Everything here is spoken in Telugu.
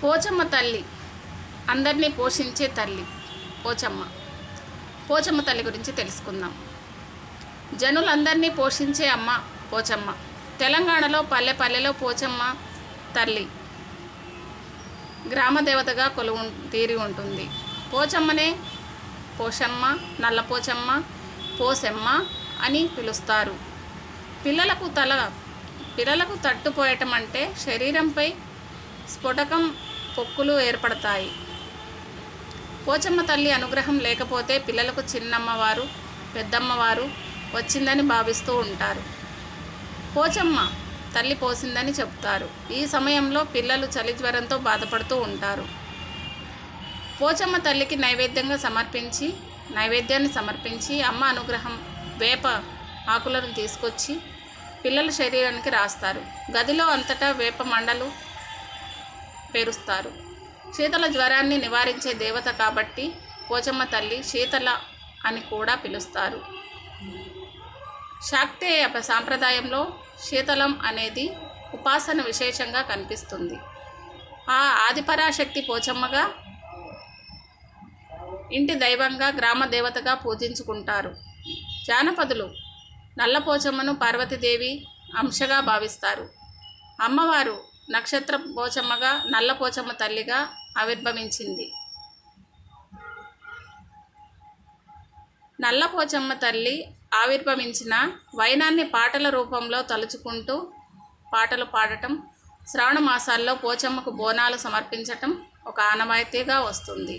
పోచమ్మ తల్లి అందరినీ పోషించే తల్లి పోచమ్మ. పోచమ్మ తల్లి గురించి తెలుసుకుందాం. జనులందరినీ పోషించే అమ్మ పోచమ్మ. తెలంగాణలో పల్లె పల్లెలో పోచమ్మ తల్లి గ్రామదేవతగా తీరి ఉంటుంది. పోచమ్మనే పోషమ్మ, నల్ల పోచమ్మ, పోసెమ్మ అని పిలుస్తారు. పిల్లలకు తట్టుపోయటం అంటే శరీరంపై స్ఫోటకం, పొక్కులు ఏర్పడతాయి. పోచమ్మ తల్లి అనుగ్రహం లేకపోతే పిల్లలకు చిన్నమ్మవారు, పెద్దమ్మవారు వచ్చిందని భావిస్తూ ఉంటారు. పోచమ్మ తల్లి పోసిందని చెప్తారు. ఈ సమయంలో పిల్లలు చలి జ్వరంతో బాధపడుతూ ఉంటారు. పోచమ్మ తల్లికి నైవేద్యాన్ని సమర్పించి అమ్మ అనుగ్రహం వేప ఆకులను తీసుకొచ్చి పిల్లల శరీరానికి రాస్తారు. గదిలో అంతటా వేప మండలు పేరుస్తారు. శీతల జ్వరాన్ని నివారించే దేవత కాబట్టి పోచమ్మ తల్లి శీతల అని కూడా పిలుస్తారు. శాక్తేయ సాంప్రదాయంలో శీతలం అనేది ఉపాసన విశేషంగా కనిపిస్తుంది. ఆ ఆదిపరాశక్తి పోచమ్మగా, ఇంటి దైవంగా, గ్రామ దేవతగా పూజించుకుంటారు. జానపదులు నల్ల పోచమ్మను పార్వతీదేవి అంశగా భావిస్తారు. అమ్మవారు నక్షత్ర పోచమ్మగా, నల్ల పోచమ్మ తల్లిగా ఆవిర్భవించింది. నల్ల పోచమ్మ తల్లి ఆవిర్భవించిన వైనాన్ని పాటల రూపంలో తలుచుకుంటూ పాటలు పాడటం, శ్రావణ మాసాల్లో పోచమ్మకు బోనాలు సమర్పించటం ఒక ఆనవాయితీగా వస్తుంది.